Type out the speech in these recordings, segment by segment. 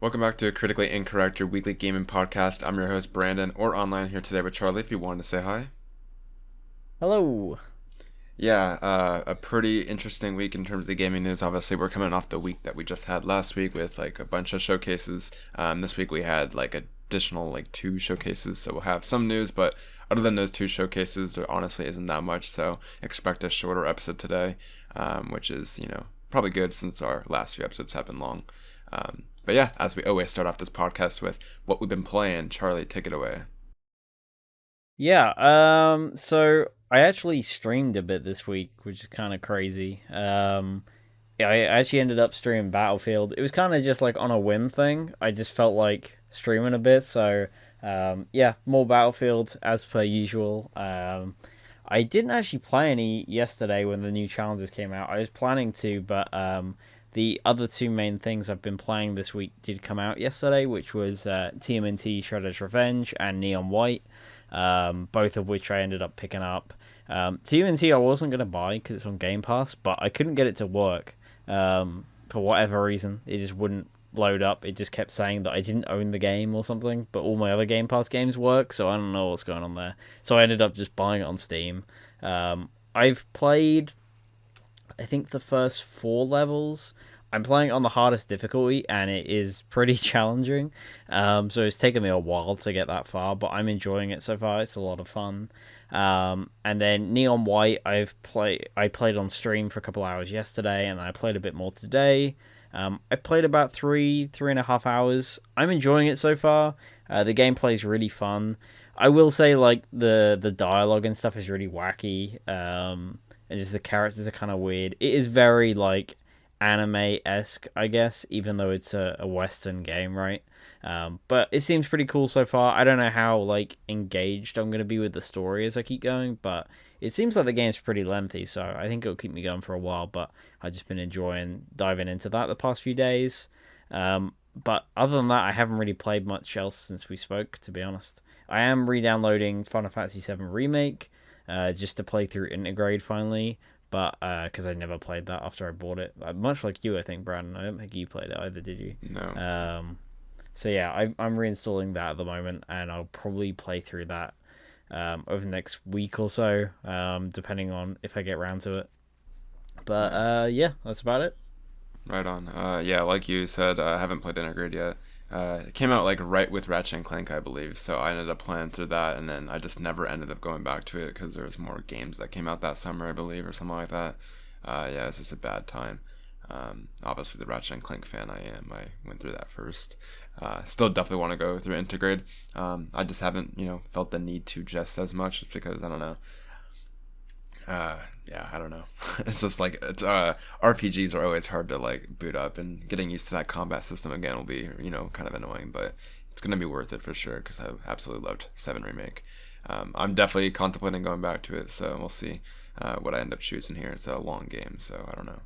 Welcome back to Critically Incorrect, your weekly gaming podcast. I'm your host, Brandon, or online here today with Charlie if you wanted to say hi. Hello. Yeah, a pretty interesting week in terms of the gaming news. Obviously, we're coming off the week that we just had last week with like a bunch of showcases. This week we had like additional like two showcases, so we'll have some news, but other than those two showcases, there honestly isn't that much. So expect a shorter episode today, which is probably good since our last few episodes have been long. But yeah, as we always start off this podcast with what we've been playing, Charlie, take it away. Yeah, so I actually streamed a bit this week, which is kind of crazy. Yeah, I actually ended up streaming Battlefield. It was kind of just like on a whim thing. I just felt like streaming a bit, so yeah, more Battlefield as per usual. I didn't actually play any yesterday when the new challenges came out. I was planning to, but the other two main things I've been playing this week did come out yesterday, which was TMNT Shredder's Revenge and Neon White, both of which I ended up picking up. TMNT I wasn't going to buy because it's on Game Pass, but I couldn't get it to work for whatever reason. It just wouldn't load up. It just kept saying that I didn't own the game or something, but all my other Game Pass games work, so I don't know what's going on there. So I ended up just buying it on Steam. I've played, I think, the first 4 levels. I'm playing on the hardest difficulty, and it is pretty challenging. So it's taken me a while to get that far, but I'm enjoying it so far. It's a lot of fun. And then Neon White, I played on stream for a couple hours yesterday, and I played a bit more today. I played about 3.5 hours. I'm enjoying it so far. The gameplay is really fun. I will say, like, the dialogue and stuff is really wacky. And just the characters are kind of weird. It is very like anime-esque, I guess, even though it's a Western game, right? But it seems pretty cool so far. I don't know how like engaged I'm gonna be with the story as I keep going, but it seems like the game's pretty lengthy, so I think it'll keep me going for a while. But I've just been enjoying diving into that the past few days. But other than that, I haven't really played much else since we spoke, to be honest. I am re-downloading Final Fantasy VII Remake, just to play through Intergrade finally. But because I never played that after I bought it, much like you, I think, Brandon. I don't think you played it either, did you? No. So yeah, I'm reinstalling that at the moment, and I'll probably play through that over the next week or so, depending on if I get around to it. But Nice. yeah, that's about it. Right on. Yeah, like you said, I haven't played Intergrade yet. It came out like right with Ratchet and Clank, I believe. So I ended up playing through that, and then I just never ended up going back to it because there was more games that came out that summer, I believe, or something like that. Yeah, it's just a bad time. Obviously, the Ratchet and Clank fan I am. I went through that first. Still definitely want to go through Intergrade. I just haven't, felt the need to just as much just because I don't know. Yeah, I don't know. It's just like RPGs are always hard to like boot up, and getting used to that combat system again will be kind of annoying, but it's gonna be worth it for sure because I absolutely loved Seven Remake. I'm definitely contemplating going back to it, so we'll see what I end up choosing here. It's a long game, so I don't know.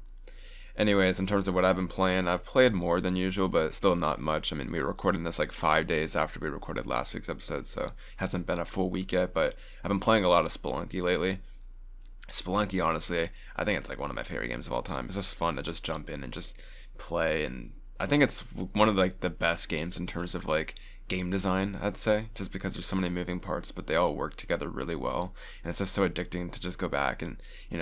Anyways, in terms of what I've been playing, I've played more than usual, but still not much. I mean, we were recording this like 5 days after we recorded last week's episode, so it hasn't been a full week yet. But I've been playing a lot of Spelunky lately. Spelunky, honestly, I think it's like one of my favorite games of all time. It's just fun to just jump in and just play, and I think it's one of like the best games in terms of like game design, I'd say, just because there's so many moving parts, but they all work together really well, and it's just so addicting to just go back and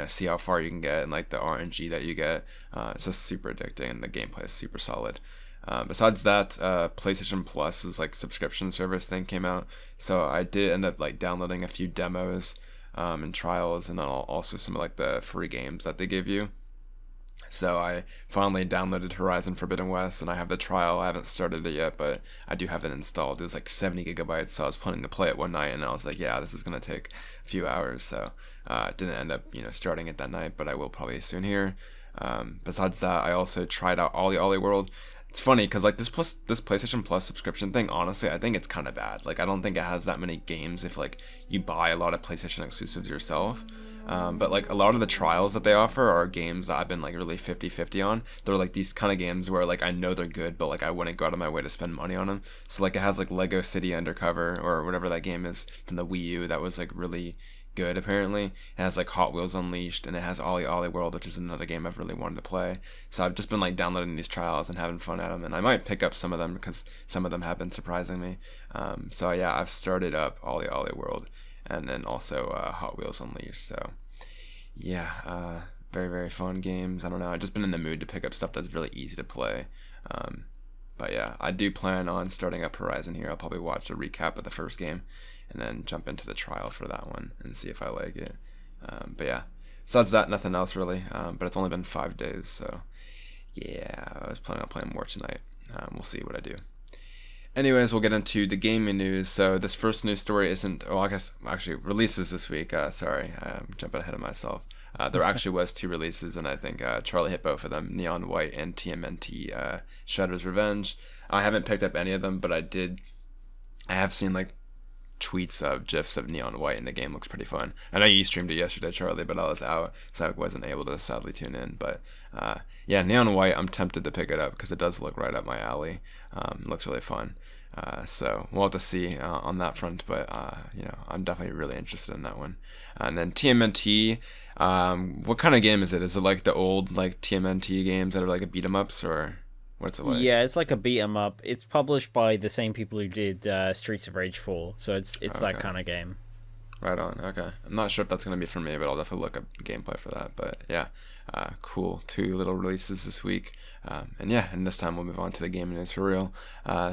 see how far you can get and like the RNG that you get. It's just super addicting, and the gameplay is super solid. Besides that, PlayStation Plus's like subscription service thing came out, so I did end up like downloading a few demos and trials, and also some of like the free games that they give you. So I finally downloaded Horizon Forbidden West, and I have the trial. I haven't started it yet, but I do have it installed. It was like 70 gigabytes, so I was planning to play it one night, and I was like, yeah, this is gonna take a few hours. So didn't end up starting it that night, but I will probably soon here. Besides that, I also tried out Ollie World. It's funny because like this PlayStation Plus subscription thing, honestly, I think it's kind of bad. Like I don't think it has that many games if like you buy a lot of PlayStation exclusives yourself. But like a lot of the trials that they offer are games that I've been like really 50-50 on. They're like these kind of games where like I know they're good, but like I wouldn't go out of my way to spend money on them. So like it has like Lego City Undercover or whatever that game is from the Wii U that was like really good. Apparently, it has like Hot Wheels Unleashed, and it has Ollie Ollie World, which is another game I've really wanted to play. So I've just been like downloading these trials and having fun at them, and I might pick up some of them because some of them have been surprising me. So yeah, I've started up Ollie Ollie World, and then also Hot Wheels Unleashed. So yeah, very very fun games. I don't know. I've just been in the mood to pick up stuff that's really easy to play. Um, but yeah, I do plan on starting up Horizon here. I'll probably watch a recap of the first game and then jump into the trial for that one and see if I like it. But yeah, besides that, nothing else really. But it's only been 5 days, so yeah, I was planning on playing more tonight. We'll see what I do. Anyways, we'll get into the gaming news. So this first news story isn't, oh, I guess actually releases this week. Sorry, I'm jumping ahead of myself. There actually was 2 releases, and I think Charlie hit both of them: Neon White and TMNT Shredder's Revenge. I haven't picked up any of them, but I have seen like tweets of gifs of Neon White, and the game looks pretty fun. I know you streamed it yesterday, Charlie, but I was out, so I wasn't able to sadly tune in. But yeah, Neon White, I'm tempted to pick it up because it does look right up my alley. It looks really fun. So we'll have to see on that front, but I'm definitely really interested in that one. And then TMNT, what kind of game is it? Is it like the old like TMNT games that are like a beat 'em ups, or what's it like? Yeah, it's like a beat 'em up. It's published by the same people who did Streets of Rage 4, so it's that Okay. kind of game. Right on. Okay. I'm not sure if that's going to be for me, but I'll definitely look up gameplay for that. But yeah, cool. 2 little releases this week. And yeah, and this time we'll move on to the gaming news for real.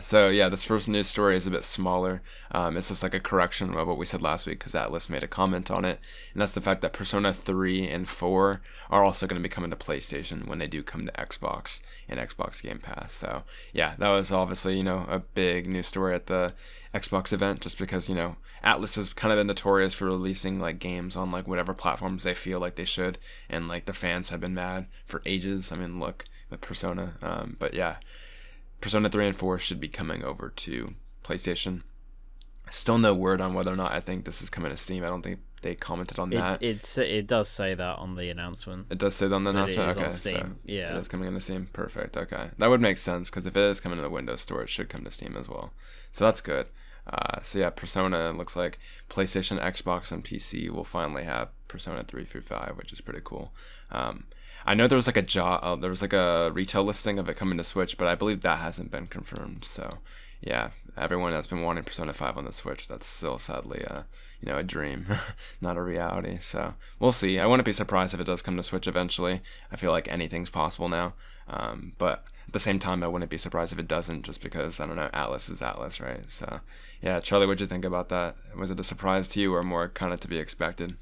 So yeah, this first news story is a bit smaller. It's just like a correction of what we said last week because Atlas made a comment on it. And that's the fact that Persona 3 and 4 are also going to be coming to PlayStation when they do come to Xbox and Xbox Game Pass. So yeah, that was obviously, a big news story at the Xbox event, just because Atlas has kind of been notorious for releasing like games on like whatever platforms they feel like they should, and like the fans have been mad for ages. I mean, look with Persona, but yeah, Persona 3 and 4 should be coming over to PlayStation. Still no word on whether or not I think this is coming to Steam. I don't think they commented on that. It does say that on the announcement. It does say that on the announcement. It is Okay, on Steam. so Yeah. it is coming into Steam. Perfect. Okay, that would make sense because if it is coming to the Windows Store, it should come to Steam as well. So that's good. So yeah, Persona looks like PlayStation, Xbox, and PC will finally have Persona 3 through 5, which is pretty cool. I know there was like a retail listing of it coming to Switch, but I believe that hasn't been confirmed. So yeah, everyone that's been wanting Persona 5 on the Switch, that's still sadly a dream, not a reality. So we'll see. I wouldn't be surprised if it does come to Switch eventually. I feel like anything's possible now. But at the same time, I wouldn't be surprised if it doesn't, just because, I don't know, Atlas is Atlas, right? So yeah, Charlie, what'd you think about that? Was it a surprise to you or more kind of to be expected?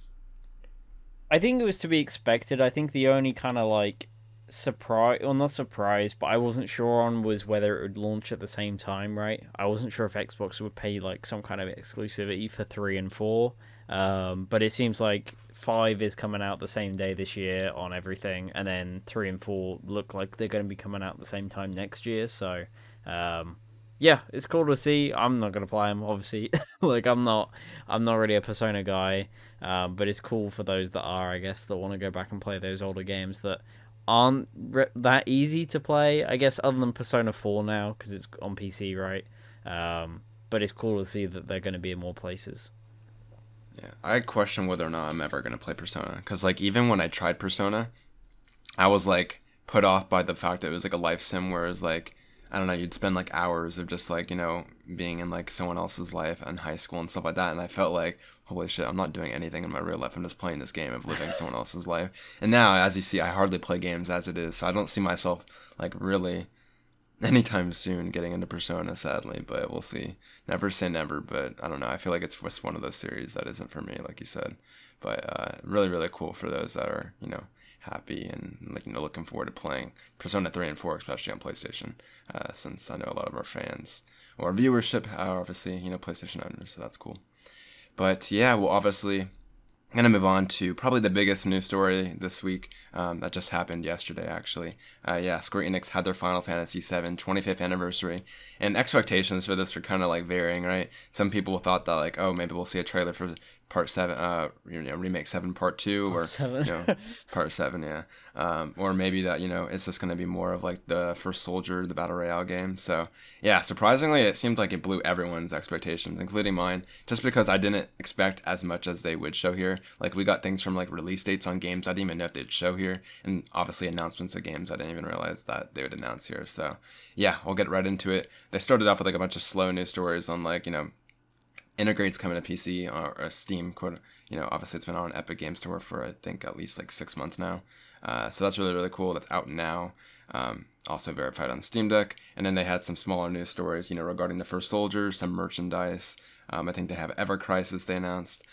I think it was to be expected. I think the only kind of like surprise, or not surprise, but I wasn't sure on was whether it would launch at the same time, right? I wasn't sure if Xbox would pay like some kind of exclusivity for 3 and 4. But it seems like 5 is coming out the same day this year on everything, and then 3 and 4 look like they're going to be coming out at the same time next year. So, yeah, it's cool to see. I'm not going to play them, obviously. Like I'm not really a Persona guy. But it's cool for those that are, I guess, that want to go back and play those older games that aren't that easy to play, I guess, other than Persona 4 now because it's on PC, right? But it's cool to see that they're going to be in more places. Yeah, I question whether or not I'm ever gonna play Persona, because like even when I tried Persona, I was like put off by the fact that it was like a life sim where it was like, I don't know, you'd spend like hours of just like, being in like someone else's life in high school and stuff like that. And I felt like, holy shit, I'm not doing anything in my real life. I'm just playing this game of living someone else's life. And now, as you see, I hardly play games as it is. So I don't see myself like really anytime soon getting into Persona, sadly, but we'll see. Never say never, but I don't know. I feel like it's just one of those series that isn't for me, like you said. But really, really cool for those that are, happy and like looking forward to playing Persona 3 and 4, especially on PlayStation, since I know a lot of our fans or viewership are obviously PlayStation owners, so that's cool. But yeah, we'll obviously I'm going to move on to probably the biggest news story this week that just happened yesterday, actually. Yeah, Square Enix had their Final Fantasy VII 25th anniversary, and expectations for this were kind of like varying, right? Some people thought that, like, oh, maybe we'll see a trailer for Part 7, Remake 7 Part 2, Part or, 7. Part 7, yeah. Or maybe that, it's just going to be more of like the First Soldier, the Battle Royale game. So, yeah, surprisingly, it seemed like it blew everyone's expectations, including mine, just because I didn't expect as much as they would show here. Like, we got things from like release dates on games I didn't even know if they'd show here, and obviously announcements of games I didn't even realize that they would announce here. So, yeah, we'll get right into it. They started off with like a bunch of slow news stories on like, integrates coming to PC or Steam. Obviously it's been on Epic Game Store for I think at least like 6 months now. So that's really really cool. That's out now. Also verified on Steam Deck. And then they had some smaller news stories, regarding the First Soldier, some merchandise. I think they have Ever Crisis they announced,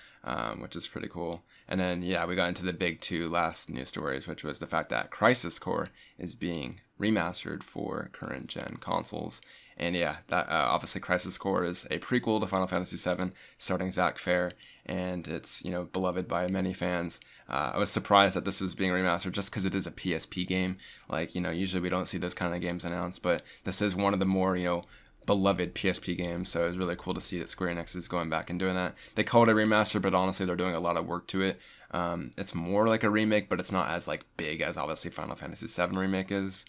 which is pretty cool. And then yeah, we got into the big two last news stories, which was the fact that Crisis Core is being remastered for current gen consoles. And yeah, that obviously Crisis Core is a prequel to Final Fantasy VII, starring Zack Fair, and it's beloved by many fans. I was surprised that this was being remastered just because it is a PSP game. Like usually we don't see those kind of games announced, but this is one of the more beloved PSP games, so it's really cool to see that Square Enix is going back and doing that. They call it a remaster, but honestly they're doing a lot of work to it. It's more like a remake, but it's not as like big as obviously Final Fantasy VII Remake is.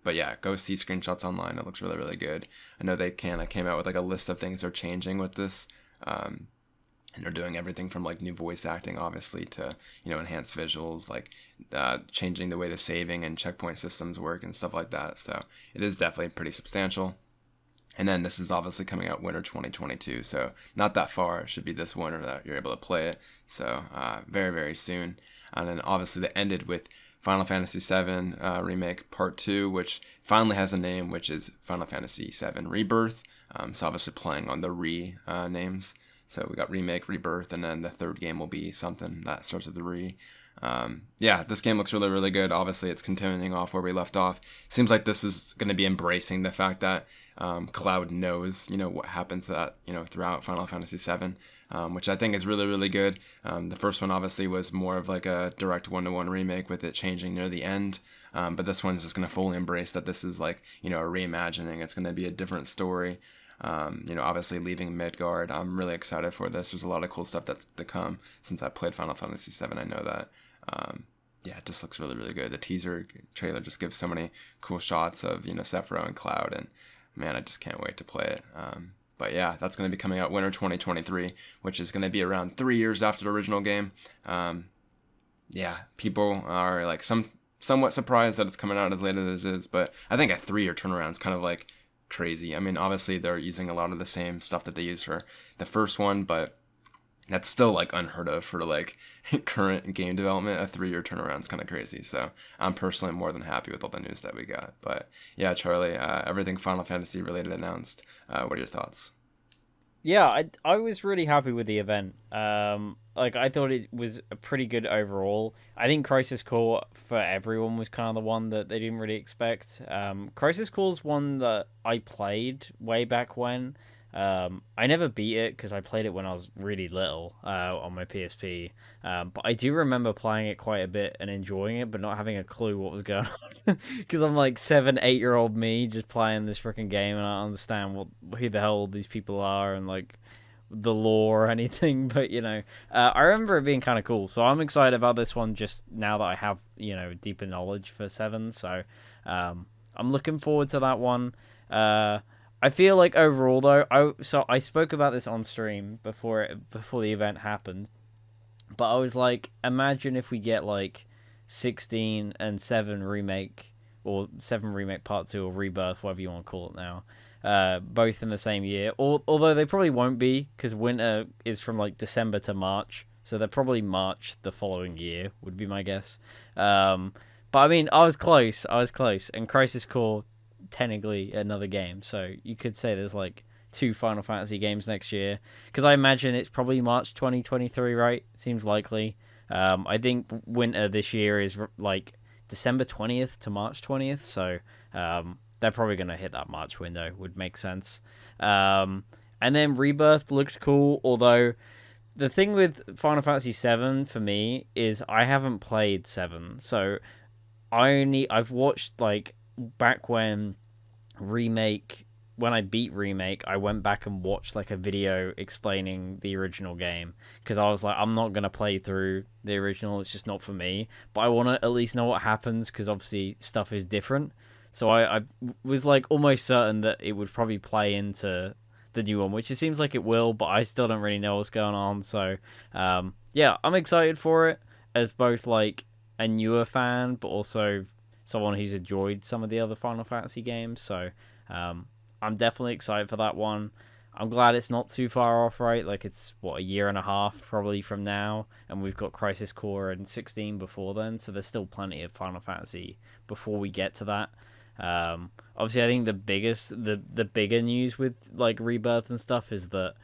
But yeah, go see screenshots online. It looks really, really good. I know they came out with like a list of things they're changing with this. And they're doing everything from like new voice acting, obviously, to, enhanced visuals, like changing the way the saving and checkpoint systems work and stuff like that. So it is definitely pretty substantial. And then this is obviously coming out winter 2022, so not that far. It should be this winter that you're able to play it. So very, very soon. And then obviously they ended with Final Fantasy VII Remake Part 2, which finally has a name, which is Final Fantasy VII Rebirth. So obviously playing on the names. So we got Remake, Rebirth, and then the third game will be something that starts with the Re. Yeah, this game looks really, really good. Obviously, it's continuing off where we left off. Seems like this is going to be embracing the fact that Cloud knows, what happens throughout Final Fantasy VII, which I think is really, really good. The first one obviously was more of like a direct one-to-one remake with it changing near the end. But this one is just going to fully embrace that this is like, a reimagining. It's going to be a different story. Obviously leaving Midgard. I'm really excited for this. There's a lot of cool stuff that's to come since I played Final Fantasy VII. I know that. Yeah, it just looks really, really good. The teaser trailer just gives so many cool shots of, Sephiroth and Cloud, and man, I just can't wait to play it. But yeah, that's going to be coming out winter 2023, which is going to be around 3 years after the original game. Yeah, people are like somewhat surprised that it's coming out as late as it is, but I think a 3-year turnaround is kind of like crazy. I mean, obviously they're using a lot of the same stuff that they used for the first one, but that's still like unheard of for like current game development. A 3-year turnaround is kind of crazy. So I'm personally more than happy with all the news that we got. But yeah, Charlie, everything Final Fantasy related announced. What are your thoughts? Yeah, I was really happy with the event. Like I thought it was a pretty good overall. I think Crisis Core for everyone was kind of the one that they didn't really expect. Crisis Core's one that I played way back when. I never beat it because I played it when I was really little on my PSP. But I do remember playing it quite a bit and enjoying it, but not having a clue what was going on. Because I'm like 7, 8-year-old me just playing this freaking game, and I don't understand who the hell these people are and like the lore or anything. But I remember it being kind of cool. So I'm excited about this one just now that I have deeper knowledge for 7. So I'm looking forward to that one. I feel like overall though, I spoke about this on stream before the event happened, but I was like, imagine if we get like 16 and 7 remake, or 7 remake part 2, or Rebirth, whatever you want to call it now, both in the same year. Although they probably won't be, because winter is from like December to March, so they're probably March the following year would be my guess. But I mean, I was close, and Crisis Core technically another game, so you could say there's like 2 Final Fantasy games next year, because I imagine it's probably March 2023, right? Seems likely. I think winter this year is like December 20th to March 20th, so they're probably going to hit that March window, would make sense. And then Rebirth looked cool, although the thing with Final Fantasy 7 for me is I haven't played 7, so I've watched like back when Remake when I beat Remake, I went back and watched like a video explaining the original game because I was like, I'm not gonna play through the original. It's just not for me. But I want to at least know what happens because obviously stuff is different. So I was like almost certain that it would probably play into the new one, which it seems like it will, but I still don't really know what's going on. So yeah, I'm excited for it as both like a newer fan, but also someone who's enjoyed some of the other Final Fantasy games. So I'm definitely excited for that one. I'm glad it's not too far off, right? Like it's what, a year and a half probably from now, and we've got Crisis Core and 16 before then, so there's still plenty of Final Fantasy before we get to that. Obviously, I think the bigger news with like Rebirth and stuff is that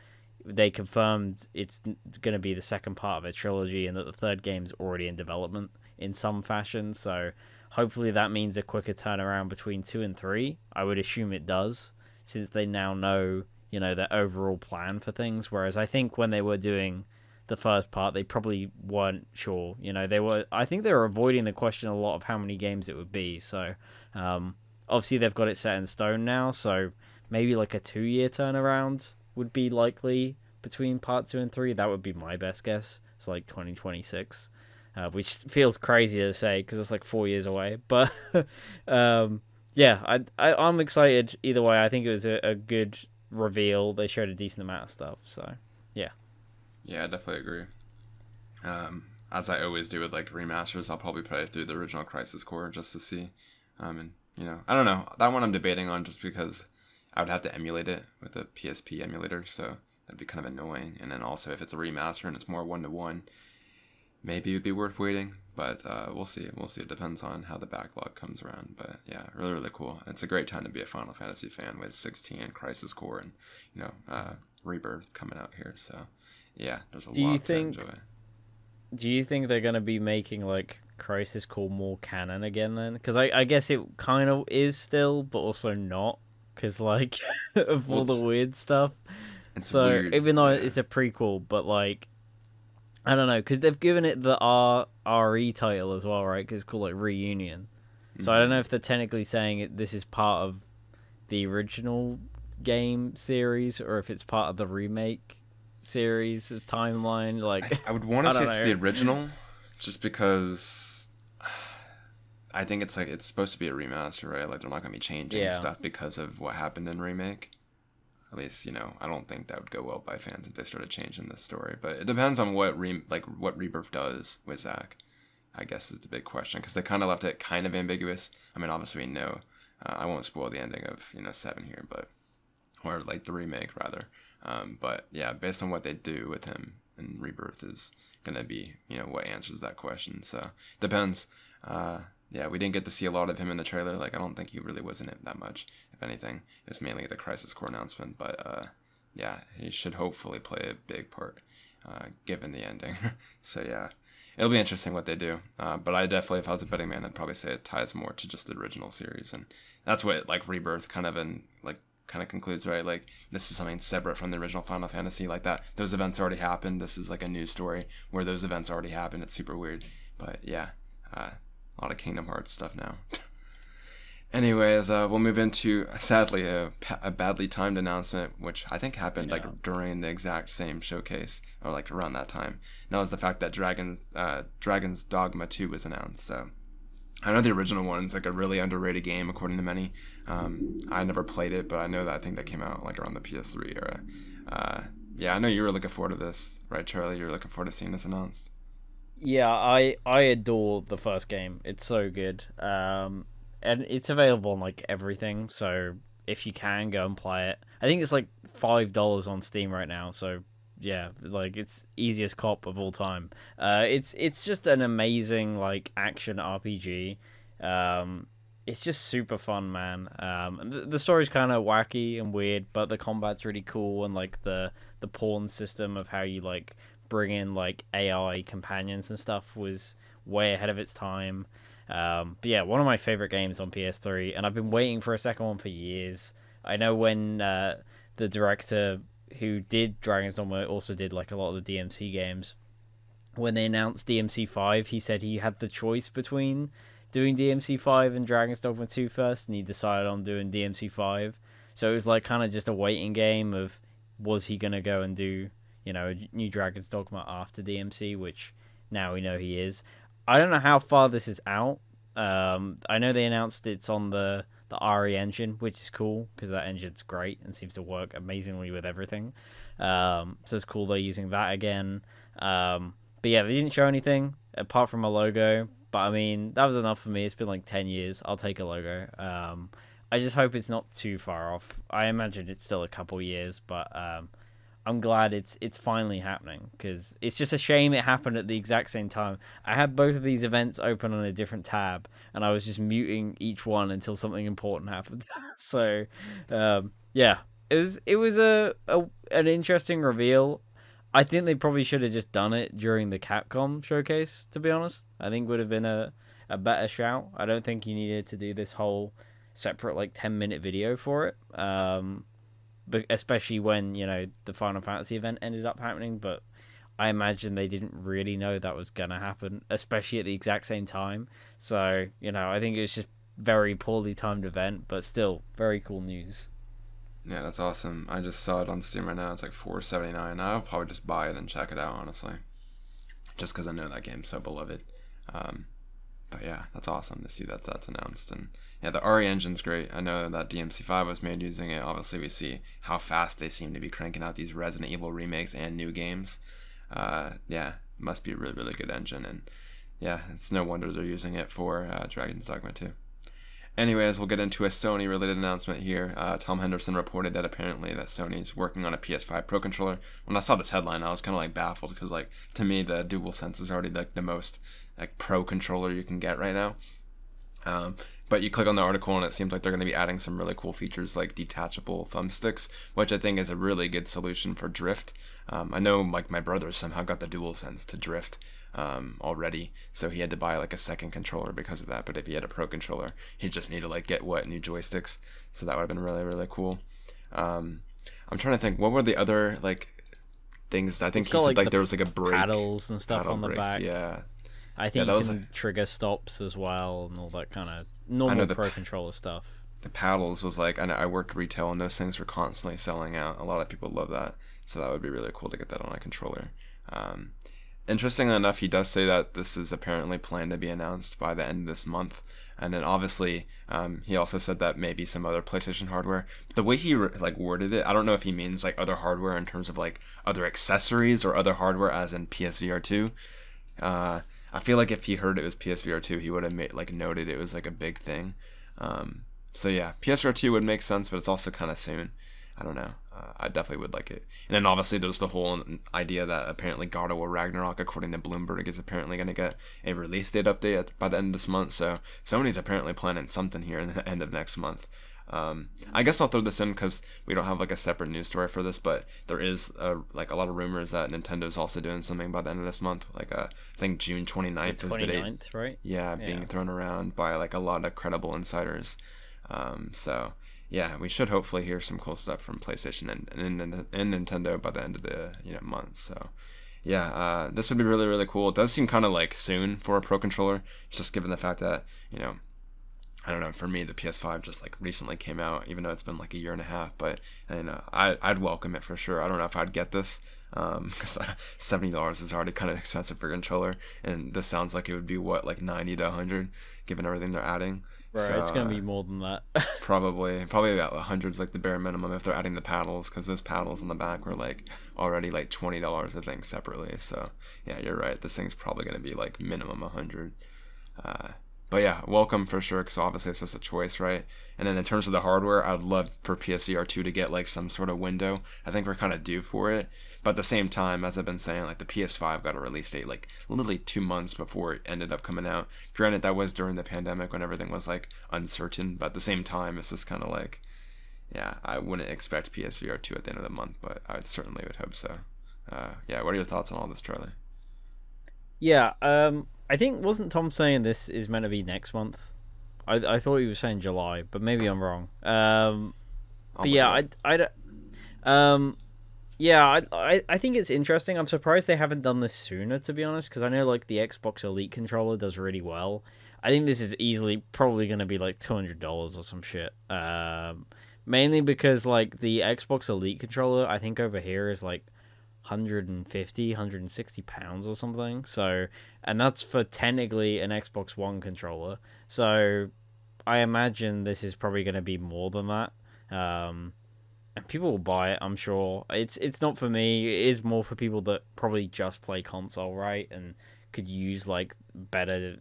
they confirmed it's going to be the second part of a trilogy, and that the third game's already in development in some fashion. So hopefully that means a quicker turnaround between 2 and 3. I would assume it does, since they now know, you know, their overall plan for things. Whereas I think when they were doing the first part, they probably weren't sure. You know, I think they were avoiding the question a lot of how many games it would be. So obviously they've got it set in stone now. So maybe like a 2-year turnaround would be likely between part 2 and 3. That would be my best guess. It's like 2026. Which feels crazy to say because it's like 4 years away. But yeah, I'm excited either way. I think it was a good reveal. They showed a decent amount of stuff. So yeah. Yeah, I definitely agree. As I always do with like remasters, I'll probably play through the original Crisis Core just to see. And you know, I don't know, that one I'm debating on just because I would have to emulate it with a PSP emulator, so that'd be kind of annoying. And then also if it's a remaster and it's more 1-to-1, maybe it'd be worth waiting, but we'll see. We'll see. It depends on how the backlog comes around. But yeah, really, really cool. It's a great time to be a Final Fantasy fan with 16, Crisis Core, and you know, Rebirth coming out here. So yeah, there's a lot to enjoy. Do you think they're gonna be making like Crisis Core more canon again then? Because I guess it kind of is still, but also not, because like of all the weird stuff. So weird, even though it's a prequel, but like, I don't know, because they've given it the RE title as well, right? Because it's called like Reunion. So I don't know if they're technically saying this is part of the original game series or if it's part of the remake series of timeline. Like I would want to say it's the original, just because I think it's like it's supposed to be a remaster, right? Like they're not gonna be changing stuff because of what happened in remake. At least, you know, I don't think that would go well by fans if they started changing the story. But it depends on what what Rebirth does with Zack, I guess, is the big question, because they kind of left it kind of ambiguous. I mean, obviously we know. I won't spoil the ending of 7 here, but or like the remake rather. But yeah, based on what they do with him in Rebirth is gonna be what answers that question. So depends. Yeah, we didn't get to see a lot of him in the trailer. Like, I don't think he really was in it that much. If anything, it was mainly the Crisis Core announcement. But yeah, he should hopefully play a big part, given the ending. So yeah, it'll be interesting what they do. But I definitely, if I was a betting man, I'd probably say it ties more to just the original series, and that's what like Rebirth kind of concludes, right? Like, this is something separate from the original Final Fantasy, like that. Those events already happened. This is like a new story where those events already happened. It's super weird, but yeah. A lot of Kingdom Hearts stuff now. Anyways, we'll move into, sadly, a badly timed announcement, which I think happened like during the exact same showcase, or like around that time. And that was the fact that Dragon's Dogma 2 was announced. So I know the original one's like a really underrated game, according to many. I never played it, but I know that I think that came out like around the PS3 era. Yeah, I know you were looking forward to this, right, Charlie? You were looking forward to seeing this announced. Yeah, I adore the first game. It's so good. And it's available on like everything, so if you can, go and play it. I think it's like $5 on Steam right now, so yeah, like it's easiest cop of all time. It's just an amazing like action RPG. It's just super fun, man. The story's kind of wacky and weird, but the combat's really cool, and like the pawn system of how you like bring in like AI companions and stuff was way ahead of its time. But yeah, one of my favorite games on PS3, and I've been waiting for a second one for years. I know when the director who did Dragon's Dogma also did like a lot of the DMC games. When they announced DMC 5, he said he had the choice between doing DMC 5 and Dragon's Dogma 2 first, and he decided on doing DMC 5. So it was like kind of just a waiting game of was he gonna go and do a new Dragon's Dogma after DMC, which now we know he is. I don't know how far this is out. I know they announced it's on the RE engine, which is cool because that engine's great and seems to work amazingly with everything. So it's cool they're using that again. But yeah, they didn't show anything apart from a logo. But I mean, that was enough for me. It's been like 10 years. I'll take a logo. I just hope it's not too far off. I imagine it's still a couple years, but I'm glad it's finally happening because it's just a shame it happened at the exact same time. I had both of these events open on a different tab, and I was just muting each one until something important happened. So, yeah, it was an interesting reveal. I think they probably should have just done it during the Capcom showcase. To be honest, I think would have been a better shout. I don't think you needed to do this whole separate like 10-minute video for it. But especially when the Final Fantasy event ended up happening. But I imagine they didn't really know that was gonna happen, especially at the exact same time. So I think it was just very poorly timed event, but still very cool news. Yeah, that's awesome. I just saw it on Steam right now. It's like $4.79. I'll probably just buy it and check it out, honestly, just because I know that game's so beloved. Um, but yeah, that's awesome to see that that's announced. And yeah, the RE engine's great. I know that DMC5 was made using it. Obviously, we see how fast they seem to be cranking out these Resident Evil remakes and new games. Yeah, must be a really, really good engine. And yeah, it's no wonder they're using it for Dragon's Dogma 2. Anyways, we'll get into a Sony-related announcement here. Tom Henderson reported that apparently that Sony's working on a PS5 Pro controller. When I saw this headline, I was kind of like baffled because, like, to me, the DualSense is already like the most like pro controller you can get right now. But you click on the article and it seems like they're going to be adding some really cool features like detachable thumbsticks, which I think is a really good solution for drift. I know like my brother somehow got the DualSense to drift already, so he had to buy like a second controller because of that. But if he had a pro controller, he'd just need to like get new joysticks. So that would have been really, really cool. I'm trying to think, what were the other like things? I think he said like there was like a brake, paddles and stuff on the back. Yeah. I think you can trigger stops as well and all that kind of normal pro controller stuff. The paddles was like, I worked retail and those things were constantly selling out. A lot of people love that, so that would be really cool to get that on a controller. Interestingly enough, he does say that this is apparently planned to be announced by the end of this month. And then obviously, he also said that maybe some other PlayStation hardware. But the way he like worded it, I don't know if he means like other hardware in terms of like other accessories or other hardware as in PSVR 2. I feel like if he heard it was PSVR 2, he would have noted it was like a big thing. So yeah, PSVR 2 would make sense, but it's also kind of soon. I don't know. I definitely would like it. And then obviously there's the whole idea that apparently God of War Ragnarok, according to Bloomberg, is apparently going to get a release date update by the end of this month. So Sony's apparently planning something here in the end of next month. I guess I'll throw this in because we don't have like a separate news story for this, but there is like a lot of rumors that Nintendo's also doing something by the end of this month. Like I think June 29th is the date. Right? Yeah, being thrown around by like a lot of credible insiders. So yeah, we should hopefully hear some cool stuff from PlayStation and Nintendo by the end of the month. So yeah, this would be really, really cool. It does seem kind of like soon for a Pro controller, just given the fact that I don't know, for me the PS5 just like recently came out, even though it's been like a year and a half. But I'd welcome it for sure. I don't know if I'd get this because $70 is already kind of expensive for a controller, and this sounds like it would be what, like 90 to 100 given everything they're adding. Right, so, it's gonna be more than that. probably about 100's like the bare minimum if they're adding the paddles, because those paddles in the back were like already like $20 I think separately. So yeah, you're right. This thing's probably gonna be like minimum 100. But yeah, welcome for sure, because obviously it's just a choice, right? And then in terms of the hardware, I'd love for PSVR 2 to get like some sort of window. I think we're kind of due for it. But at the same time, as I've been saying, like the PS5 got a release date like literally 2 months before it ended up coming out. Granted, that was during the pandemic when everything was like uncertain. But at the same time, it's just kind of like, yeah, I wouldn't expect PSVR 2 at the end of the month, but I certainly would hope so. Yeah, what are your thoughts on all this, Charlie? Yeah, I think wasn't Tom saying this is meant to be next month? I thought he was saying July, but maybe I'm wrong. But yeah, I think it's interesting. I'm surprised they haven't done this sooner, to be honest, because I know like the Xbox Elite controller does really well. I think this is easily probably going to be like $200 or some shit. Mainly because like the Xbox Elite controller, I think over here is like 150, 160 pounds or something. So, and that's for technically an Xbox One controller. So, I imagine this is probably going to be more than that. Um, and people will buy it, I'm sure. It's not for me. It is more for people that probably just play console, right? And could use like better,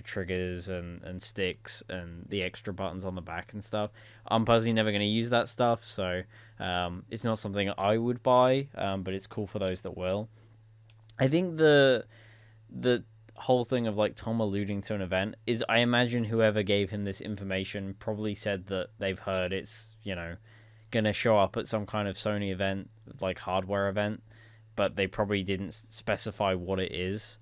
triggers and sticks and the extra buttons on the back and stuff. I'm personally never going to use that stuff, so it's not something I would buy. But it's cool for those that will. I think the whole thing of like Tom alluding to an event is, I imagine whoever gave him this information probably said that they've heard it's gonna show up at some kind of Sony event, like hardware event, but they probably didn't specify what it is.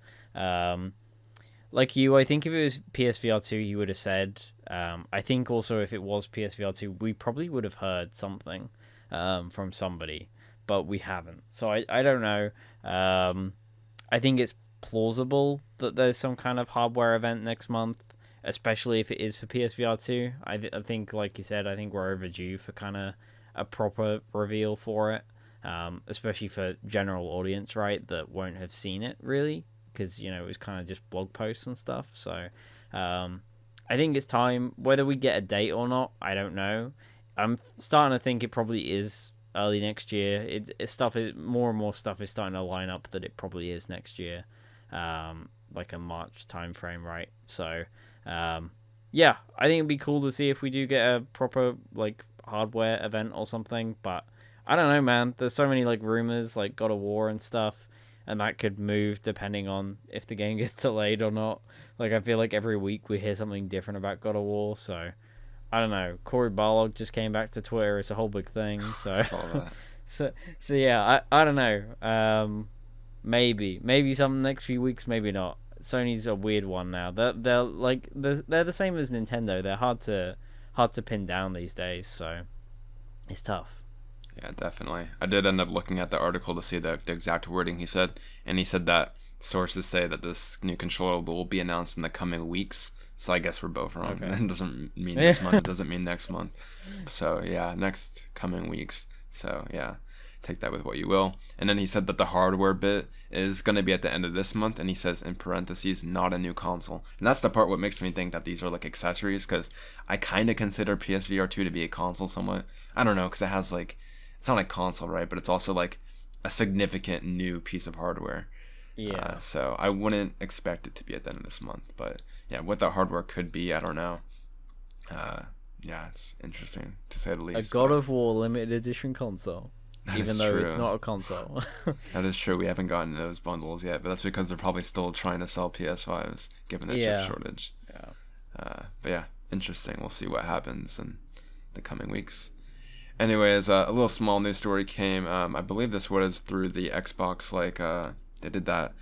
Like you, I think if it was PSVR 2, he would have said. I think also if it was PSVR 2, we probably would have heard something from somebody, but we haven't. So I don't know. I think it's plausible that there's some kind of hardware event next month, especially if it is for PSVR 2. I think, like you said, I think we're overdue for kind of a proper reveal for it, especially for general audience, right, that won't have seen it really, because it was kind of just blog posts and stuff. So I think it's time. Whether we get a date or not, I don't know. I'm starting to think it probably is early next year. More and more stuff is starting to line up that it probably is next year, like a March time frame, right? So yeah, I think it'd be cool to see if we do get a proper like hardware event or something. But I don't know, man. There's so many like rumors, like God of War and stuff, and that could move depending on if the game gets delayed or not. Like I feel like every week we hear something different about God of War, so I don't know. Cory Barlog just came back to Twitter. It's a whole big thing. So, so yeah. I don't know. Maybe something next few weeks. Maybe not. Sony's a weird one now. They're like they're the same as Nintendo. They're hard to pin down these days. So it's tough. Yeah, definitely. I did end up looking at the article to see the exact wording he said, and he said that sources say that this new controller will be announced in the coming weeks. So I guess we're both wrong. Okay. It doesn't mean this month. It doesn't mean next month. So yeah, next coming weeks. So yeah, take that with what you will. And then he said that the hardware bit is going to be at the end of this month, and he says in parentheses, not a new console. And that's the part what makes me think that these are like accessories, because I kind of consider PSVR 2 to be a console somewhat. I don't know, because it has like, it's not like console, right? But it's also like a significant new piece of hardware. Yeah. So I wouldn't expect it to be at the end of this month, but yeah, what that hardware could be, I don't know. Yeah, it's interesting to say the least. A God of War limited edition console, even though true. It's not a console. That is true. We haven't gotten those bundles yet, but that's because they're probably still trying to sell PS5s, given the chip shortage. Yeah. But yeah, interesting. We'll see what happens in the coming weeks. Anyways, a little small news story came. I believe this was through the Xbox, they did that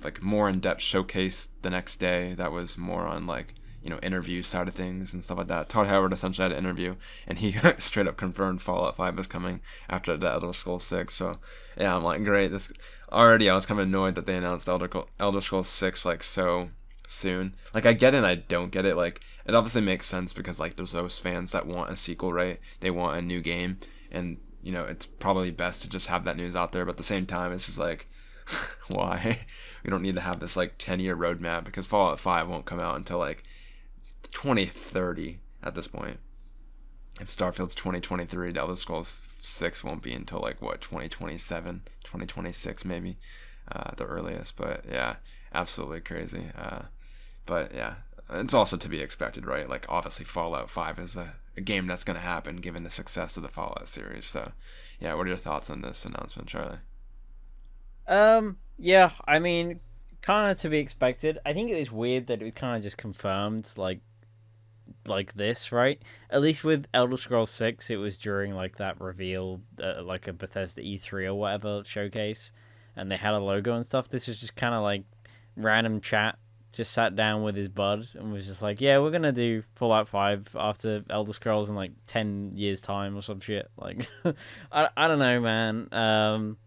like more in-depth showcase the next day that was more on like interview side of things and stuff like that. Todd Howard essentially had an interview, and he straight up confirmed Fallout 5 was coming after the Elder Scrolls 6. So yeah, I'm like, great. This already, I was kind of annoyed that they announced Elder Scrolls 6 like so soon. Like, I get it and I don't get it. Like, it obviously makes sense because like there's those fans that want a sequel, right? They want a new game, and it's probably best to just have that news out there. But at the same time, it's just like, why? We don't need to have this like 10-year roadmap, because Fallout 5 won't come out until like 2030 at this point. If Starfield's 2023, the Elder Scrolls 6 won't be until like what, 2027, 2026 maybe, the earliest. But yeah, absolutely crazy. But yeah, it's also to be expected, right? Like, obviously Fallout 5 is a game that's going to happen given the success of the Fallout series. So yeah, what are your thoughts on this announcement, Charlie? Yeah, I mean, kind of to be expected. I think it was weird that it was kind of just confirmed like this, right? At least with Elder Scrolls 6, it was during like that reveal, like a Bethesda E3 or whatever showcase, and they had a logo and stuff. This was just kind of like random chat. Just sat down with his bud and was just like, yeah, we're gonna do Fallout 5 after Elder Scrolls in like 10 years time or some shit. Like, I don't know, man.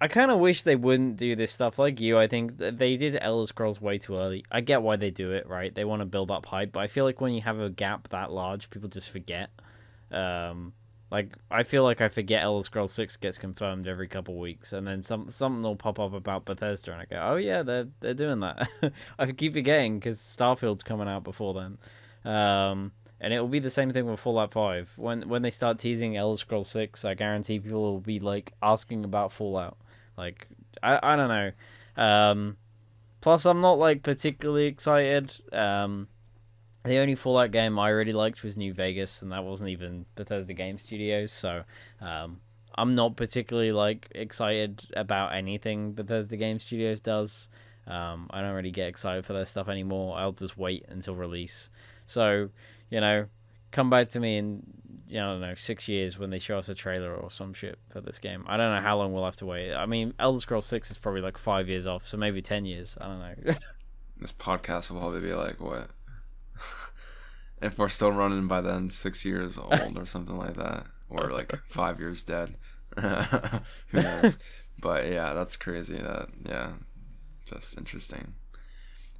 I kind of wish they wouldn't do this stuff like you. I think they did Elder Scrolls way too early. I get why they do it, right? They want to build up hype, but I feel like when you have a gap that large, people just forget. Um, like I feel like I forget Elder Scrolls 6 gets confirmed every couple weeks, and then something will pop up about Bethesda, and I go, oh yeah, they're doing that. I keep forgetting because Starfield's coming out before then. And it will be the same thing with Fallout 5. When they start teasing Elder Scrolls 6, I guarantee people will be like asking about Fallout. Like I don't know. Plus, I'm not like particularly excited. The only Fallout game I really liked was New Vegas, and that wasn't even Bethesda Game Studios. So, I'm not particularly like excited about anything Bethesda Game Studios does. I don't really get excited for their stuff anymore. I'll just wait until release. So, you know, come back to me in I don't know 6 years when they show us a trailer or some shit for this game. I don't know how long we'll have to wait. I mean, Elder Scrolls 6 is probably like 5 years off, so maybe 10 years. I don't know. This podcast will probably be like what if we're still running by then, 6 years old or something like that, or like 5 years dead. Who knows? But yeah, that's crazy. That yeah, just interesting.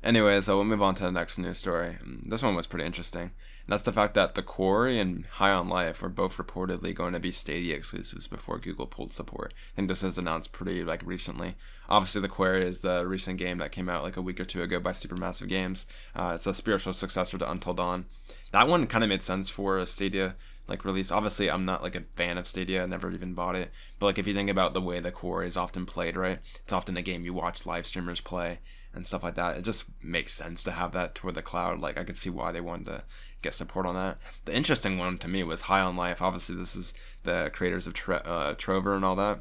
Anyway, so we'll move on to the next news story. This one was pretty interesting. And that's the fact that the Quarry and High on Life were both reportedly going to be Stadia exclusives before Google pulled support. I think this was announced pretty like recently. Obviously, the Quarry is the recent game that came out like a week or two ago by Supermassive Games. It's a spiritual successor to Until Dawn. That one kind of made sense for a Stadia like release. Obviously, I'm not like a fan of Stadia. I never even bought it. But like if you think about the way the Quarry is often played, right? It's often a game you watch live streamers play and stuff like that. It just makes sense to have that toward the cloud. Like I could see why they wanted to get support on that. The interesting one to me was High on Life. Obviously, this is the creators of Trover and all that.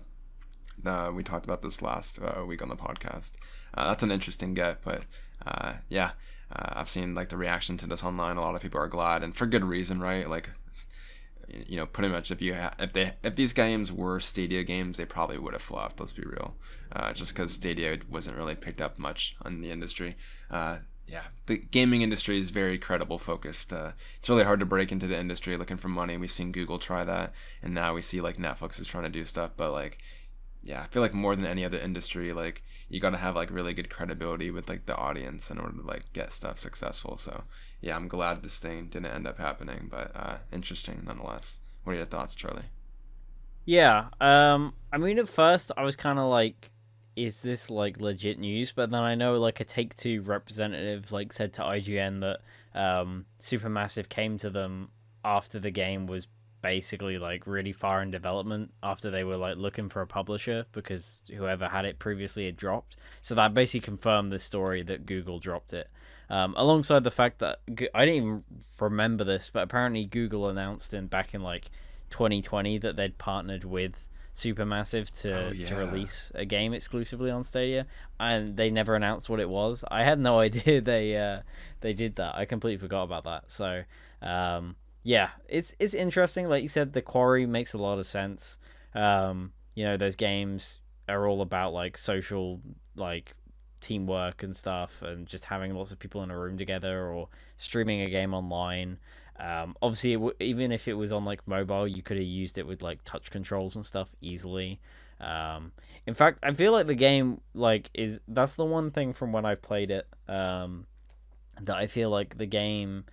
We talked about this last week on the podcast. That's an interesting get, but yeah, I've seen like the reaction to this online. A lot of people are glad, and for good reason, right? Like pretty much if these games were Stadia games, they probably would have flopped. Let's be real, just because Stadia wasn't really picked up much on the industry. Yeah, the gaming industry is very credible focused. It's really hard to break into the industry looking for money. We've seen Google try that, and now we see like Netflix is trying to do stuff. But like, yeah, I feel like more than any other industry, like you gotta have like really good credibility with like the audience in order to like get stuff successful. So yeah, I'm glad this thing didn't end up happening, but interesting nonetheless. What are your thoughts, Charlie? Yeah. I mean, at first I was kind of like, "Is this like legit news?" But then I know like a Take Two representative like said to IGN that Supermassive came to them after the game was basically like really far in development after they were like looking for a publisher because whoever had it previously had dropped. So that basically confirmed the story that Google dropped it. Alongside the fact that I didn't even remember this, but apparently Google announced back in like 2020 that they'd partnered with Supermassive Oh to yeah. release a game exclusively on Stadia, and they never announced what it was. I had no idea they did that. I completely forgot about that. So yeah, it's interesting. Like you said, the Quarry makes a lot of sense. Those games are all about like social like teamwork and stuff, and just having lots of people in a room together or streaming a game online. Obviously, even if it was on like mobile, you could have used it with like touch controls and stuff easily. In fact, I feel like the game like is that's the one thing from when I played it that I feel like the game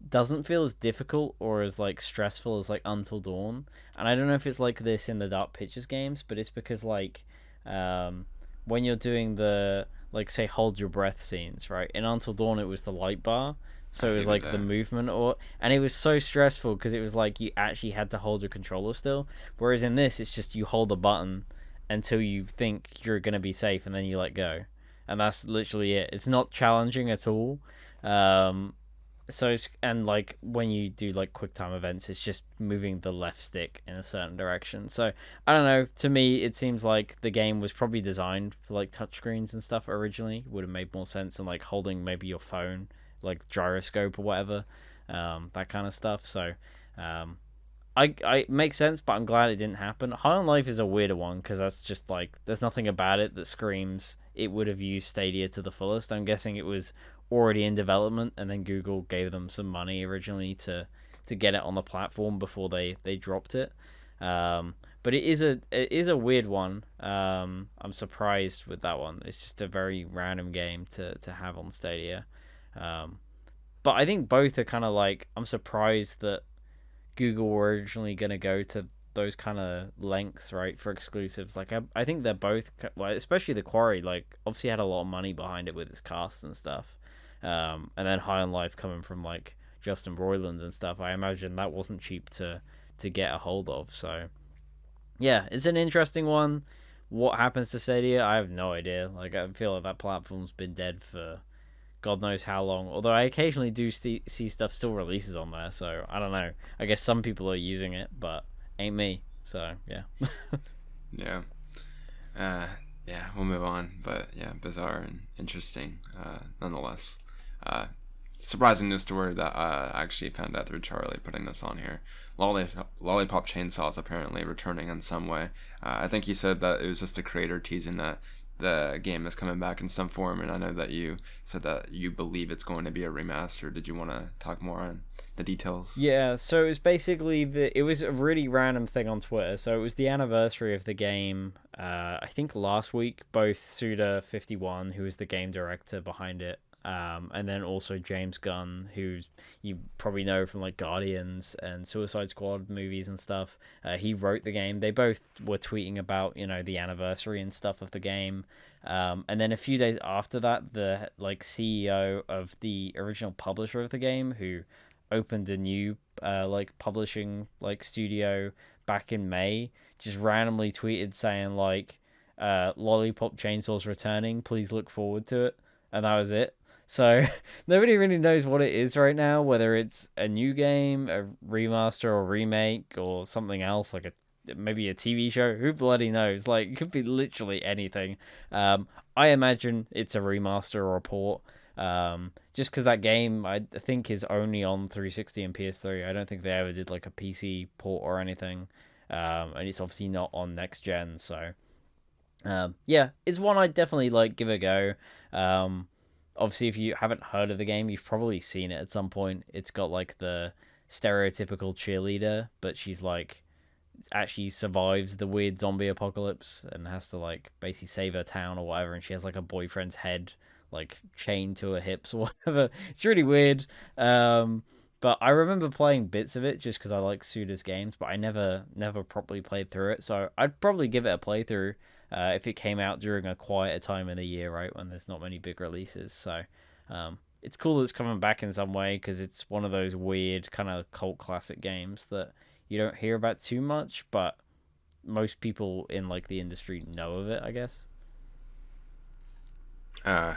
doesn't feel as difficult or as like stressful as like Until Dawn. And I don't know if it's like this in the Dark Pictures games, but it's because like when you're doing the like say hold your breath scenes, right? In Until Dawn it was the light bar. I So it was hated like the that. movement and it was so stressful because it was like you actually had to hold your controller still. Whereas in this it's just you hold the button until you think you're gonna be safe and then you let go. And that's literally it. It's not challenging at all. Um, and like when you do like quick time events, it's just moving the left stick in a certain direction. So I don't know, to me it seems like the game was probably designed for like touchscreens and stuff originally. Would have made more sense than like holding maybe your phone, like gyroscope or whatever, that kind of stuff. So um I makes sense, but I'm glad it didn't happen. High on Life is a weirder one because that's just like there's nothing about it that screams it would have used Stadia to the fullest. I'm guessing it was already in development, and then Google gave them some money originally to get it on the platform before they dropped it. But it is a weird one. I'm surprised with that one. It's just a very random game to have on Stadia. Um, but I think both are kind of like I'm surprised that Google were originally going to go to those kind of lengths, right, for exclusives. Like I think they're both, well, especially the Quarry, like obviously had a lot of money behind it with its cast and stuff. And then High on Life coming from like Justin Roiland and stuff. I imagine that wasn't cheap to get a hold of. So yeah, it's an interesting one. What happens to Stadia? I have no idea. Like I feel like that platform's been dead for God knows how long. Although I occasionally do see stuff still releases on there, so I don't know. I guess some people are using it, but ain't me. So yeah. Yeah. Uh, yeah, we'll move on. But yeah, bizarre and interesting, nonetheless. Uh, Surprising news story that I actually found out through Charlie putting this on here. Lollipop Chainsaw is apparently returning in some way. I think you said that it was just a creator teasing that the game is coming back in some form, and I know that you said that you believe it's going to be a remaster. Did you want to talk more on the details? Yeah, so it was basically it was a really random thing on Twitter. So it was the anniversary of the game. I think last week, both Suda51, who was the game director behind it, and then also James Gunn, who you probably know from like Guardians and Suicide Squad movies and stuff. He wrote the game. They both were tweeting about the anniversary and stuff of the game. And then a few days after that, the like CEO of the original publisher of the game, who opened a new like publishing like studio back in May, just randomly tweeted saying like Lollipop Chainsaw's returning, please look forward to it. And that was it. So nobody really knows what it is right now, whether it's a new game, a remaster or remake, or something else like maybe a TV show. Who bloody knows? Like it could be literally anything. I imagine it's a remaster or a port. Just because that game I think is only on 360 and PS3. I don't think they ever did like a PC port or anything. And it's obviously not on next gen. So yeah, it's one I'd definitely like give a go. Obviously, if you haven't heard of the game, you've probably seen it at some point. It's got like the stereotypical cheerleader, but she's like actually survives the weird zombie apocalypse and has to like basically save her town or whatever. And she has like a boyfriend's head like chained to her hips or whatever. It's really weird. But I remember playing bits of it just because I like Suda's games, but I never properly played through it. So I'd probably give it a playthrough if it came out during a quieter time of the year, right, when there's not many big releases. So it's cool that it's coming back in some way because it's one of those weird kind of cult classic games that you don't hear about too much, but most people in like the industry know of it, I guess. Yeah.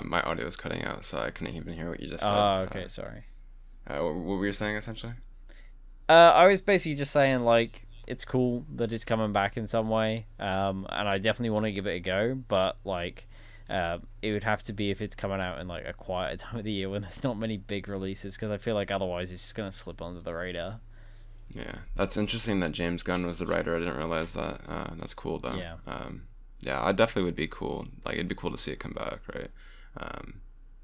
My audio was cutting out, so I couldn't even hear what you just said. Oh, okay, sorry. What were you saying essentially? I was basically just saying like it's cool that it's coming back in some way, and I definitely want to give it a go. But like, it would have to be if it's coming out in like a quieter time of the year when there's not many big releases, because I feel like otherwise it's just gonna slip under the radar. Yeah, that's interesting that James Gunn was the writer. I didn't realize that. That's cool though. Yeah. Yeah, I definitely would be cool. Like it'd be cool to see it come back, right?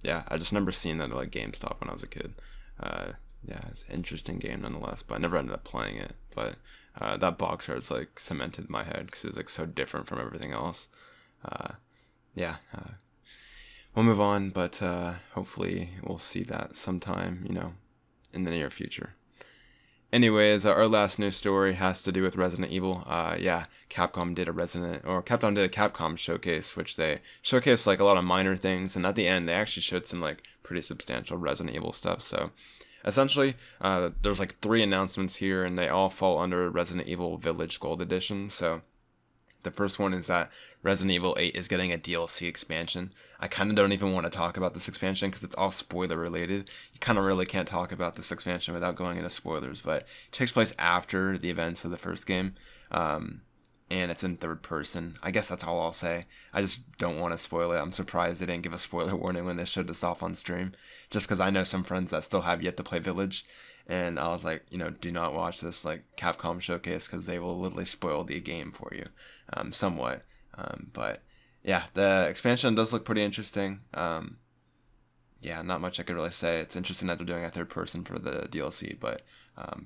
Yeah, I just remember seeing that at like GameStop when I was a kid. Yeah, it's an interesting game nonetheless, but I never ended up playing it. But that box art's like cemented in my head because it was like so different from everything else. Yeah, we'll move on, but hopefully we'll see that sometime, in the near future. Anyways, our last news story has to do with Resident Evil. Yeah, Capcom did a Capcom showcase, which they showcased like a lot of minor things, and at the end they actually showed some like pretty substantial Resident Evil stuff. So, essentially, there's like 3 announcements here, and they all fall under Resident Evil Village Gold Edition. So, the first one is that Resident Evil 8 is getting a DLC expansion. I kind of don't even want to talk about this expansion because it's all spoiler related. You kind of really can't talk about this expansion without going into spoilers, but it takes place after the events of the first game, and it's in third person. I guess that's all I'll say. I just don't want to spoil it. I'm surprised they didn't give a spoiler warning when they showed this off on stream, just because I know some friends that still have yet to play Village. And I was like, do not watch this like Capcom showcase because they will literally spoil the game for you, somewhat. But yeah, the expansion does look pretty interesting. Yeah, not much I could really say. It's interesting that they're doing a third person for the DLC, but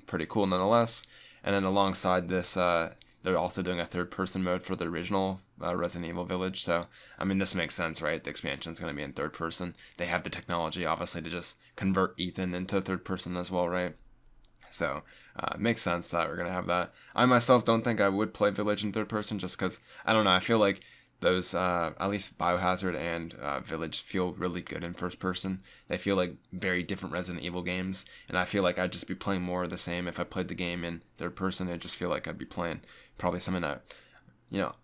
pretty cool nonetheless. And then alongside this, they're also doing a third person mode for the original Resident Evil Village. So, I mean, this makes sense, right? The expansion is going to be in third person. They have the technology, obviously, to just convert Ethan into third person as well, right? So it makes sense that we're gonna have that. I myself don't think I would play Village in third person just because I don't know. I feel like those at least Biohazard and Village feel really good in first person. They feel like very different Resident Evil games, and I feel like I'd just be playing more of the same if I played the game in third person. I just feel like I'd be playing probably something that you know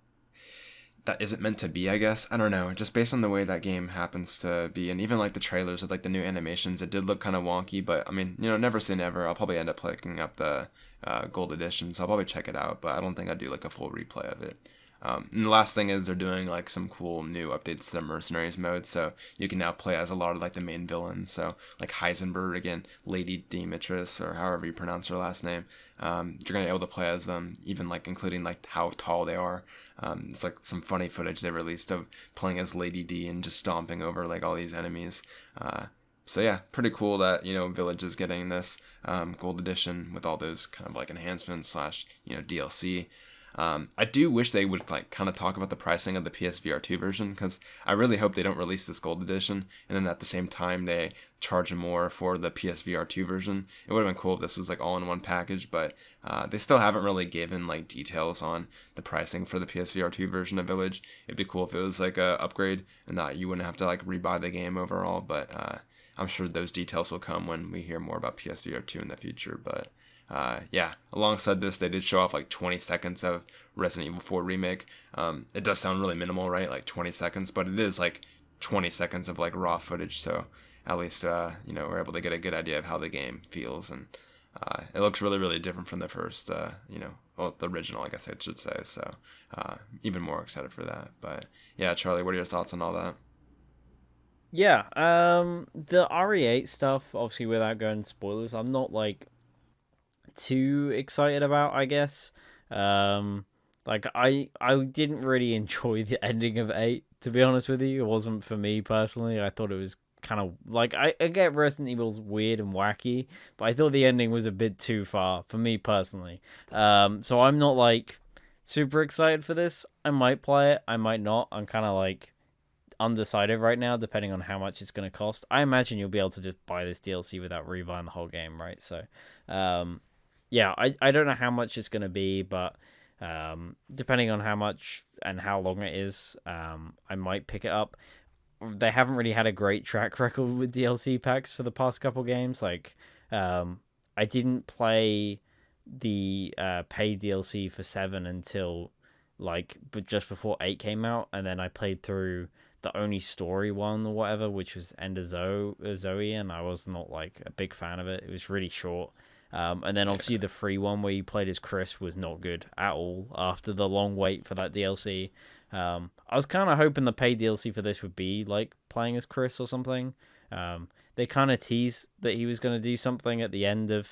that isn't meant to be, I guess. I don't know. Just based on the way that game happens to be, and even like the trailers with like the new animations, it did look kind of wonky. But I mean, never say never. I'll probably end up picking up the gold edition, so I'll probably check it out. But I don't think I'd do like a full replay of it. And the last thing is they're doing like some cool new updates to the mercenaries mode, so you can now play as a lot of like the main villains. So like Heisenberg again, Lady Demetrius, or however you pronounce her last name. You're gonna be able to play as them, even like including like how tall they are. It's like some funny footage they released of playing as Lady D and just stomping over like all these enemies. So yeah, pretty cool that Village is getting this gold edition with all those kind of like enhancements slash DLC. I do wish they would like kind of talk about the pricing of the PSVR 2 version, because I really hope they don't release this gold edition and then at the same time they charge more for the PSVR 2 version. It would have been cool if this was like all in one package, but they still haven't really given like details on the pricing for the PSVR 2 version of Village. It'd be cool if it was like a upgrade and that you wouldn't have to like rebuy the game overall, but I'm sure those details will come when we hear more about PSVR 2 in the future. But yeah, alongside this, they did show off like 20 seconds of Resident Evil 4 Remake. It does sound really minimal, right? Like 20 seconds, but it is like 20 seconds of like raw footage. So at least, we're able to get a good idea of how the game feels. And it looks really, really different from the first, well, the original, I guess I should say. So even more excited for that. But yeah, Charlie, what are your thoughts on all that? Yeah, the RE8 stuff, obviously without going spoilers, I'm not like too excited about, I guess. Um, like I didn't really enjoy the ending of 8, to be honest with you. It wasn't for me personally. I thought it was kind of like I get Resident Evil's weird and wacky, but I thought the ending was a bit too far for me personally. So I'm not like super excited for this. I might play it, I might not. I'm kind of like undecided right now, depending on how much it's going to cost. I imagine you'll be able to just buy this DLC without rebuying the whole game, right? So, yeah, I don't know how much it's going to be, but depending on how much and how long it is, I might pick it up. They haven't really had a great track record with DLC packs for the past couple games. Like, I didn't play the paid DLC for 7 until like but just before 8 came out, and then I played through the only story one or whatever, which was End of Zoe, and I was not like a big fan of it. It was really short. And then obviously the free one where you played as Chris was not good at all after the long wait for that DLC. I was kind of hoping the paid DLC for this would be like playing as Chris or something. They kind of teased that he was going to do something at the end of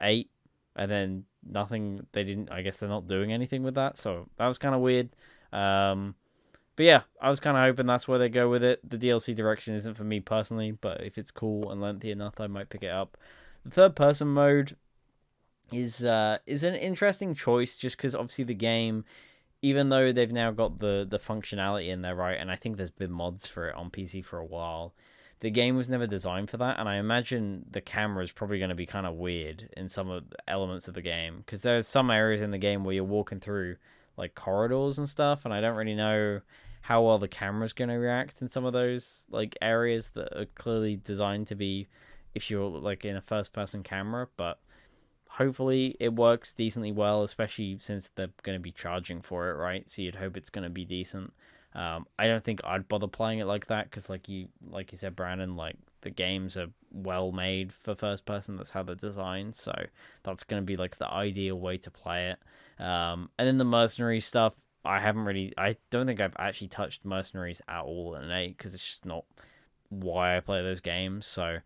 8, and then nothing. They didn't. I guess they're not doing anything with that, so that was kind of weird. But yeah, I was kind of hoping that's where they go with it. The DLC direction isn't for me personally, but if it's cool and lengthy enough, I might pick it up. The third person mode is an interesting choice, just because obviously the game, even though they've now got the functionality in there, right, and I think there's been mods for it on PC for a while, the game was never designed for that, and I imagine the camera is probably going to be kind of weird in some of the elements of the game, because there's some areas in the game where you're walking through like corridors and stuff, and I don't really know how well the camera's going to react in some of those like areas that are clearly designed to be if you're like in a first person camera, but hopefully it works decently well, especially since they're going to be charging for it, right? So you'd hope it's going to be decent. I don't think I'd bother playing it like that, because like you said, Brandon, like the games are well made for first person. That's how they're designed, so that's going to be like the ideal way to play it. And then the mercenary stuff, I don't think I've actually touched mercenaries at all in 8, because it's just not why I play those games. So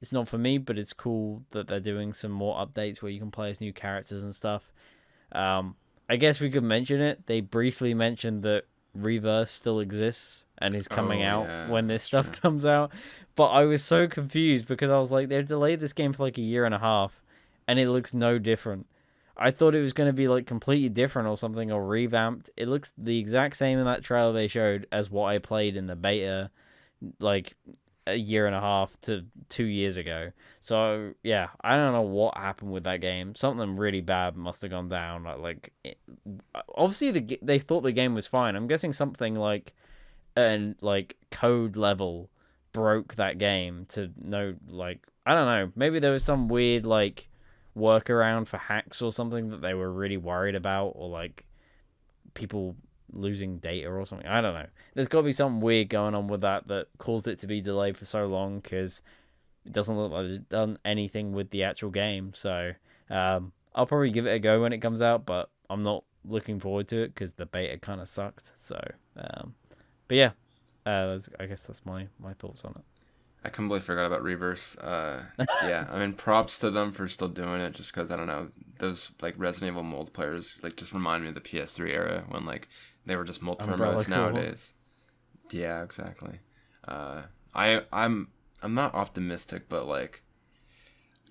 it's not for me, but it's cool that they're doing some more updates where you can play as new characters and stuff. I guess we could mention it. They briefly mentioned that Rebirth still exists and is coming out when this stuff comes out. But I was so confused, because I was like, they've delayed this game for like a year and a half and it looks no different. I thought it was going to be like completely different or something, or revamped. It looks the exact same in that trailer they showed as what I played in the beta. Like, a year and a half to 2 years ago. So yeah, I don't know what happened with that game. Something really bad must have gone down. Obviously they thought the game was fine. I'm guessing something like and like code level broke that game to no, like, I don't know, maybe there was some weird like workaround for hacks or something that they were really worried about, or like people losing data or something. I don't know. There's got to be something weird going on with that caused it to be delayed for so long, because it doesn't look like it's done anything with the actual game. So I'll probably give it a go when it comes out, but I'm not looking forward to it because the beta kind of sucked. So but yeah, I guess that's my thoughts on it. I completely forgot about Reverse. Yeah, I mean, props to them for still doing it, just because I don't know, those like Resident Evil multiplayers like just remind me of the PS3 era when like they were just multiplayer Umbrella modes Corps. nowadays. Yeah, exactly. I'm not optimistic, but like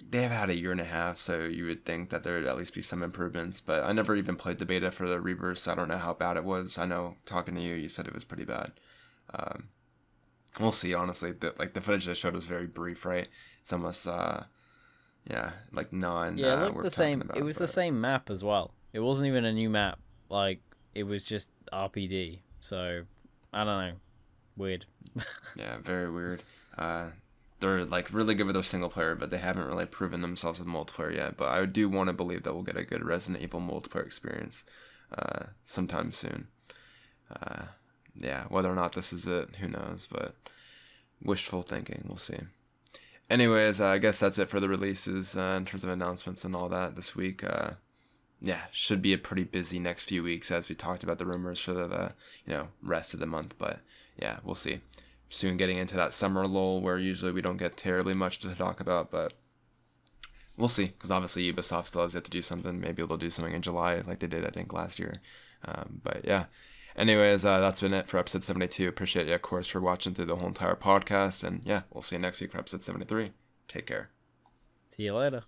they have had a year and a half, so you would think that there would at least be some improvements. But I never even played the beta for the Reverse. So I don't know how bad it was. I know talking to you, you said it was pretty bad. Um, we'll see. Honestly, the footage they showed was very brief, right? It's almost yeah, like non Yeah, it looked the worth talking same. It about. was the But same map as well. It wasn't even a new map. Like, it was just RPD. So I don't know. Weird. yeah, very weird. They're like really good with their single player, but they haven't really proven themselves with multiplayer yet. But I do want to believe that we'll get a good Resident Evil multiplayer experience sometime soon. Uh, yeah, whether or not this is it, who knows? But wishful thinking, we'll see. Anyways, I guess that's it for the releases in terms of announcements and all that this week. Yeah, should be a pretty busy next few weeks as we talked about the rumors for the rest of the month. But yeah, we'll see. Soon getting into that summer lull where usually we don't get terribly much to talk about, but we'll see. Because obviously Ubisoft still has yet to do something. Maybe they'll do something in July like they did, I think, last year. But yeah. Anyways, that's been it for episode 72. Appreciate you, of course, for watching through the whole entire podcast. And yeah, we'll see you next week for episode 73. Take care. See you later.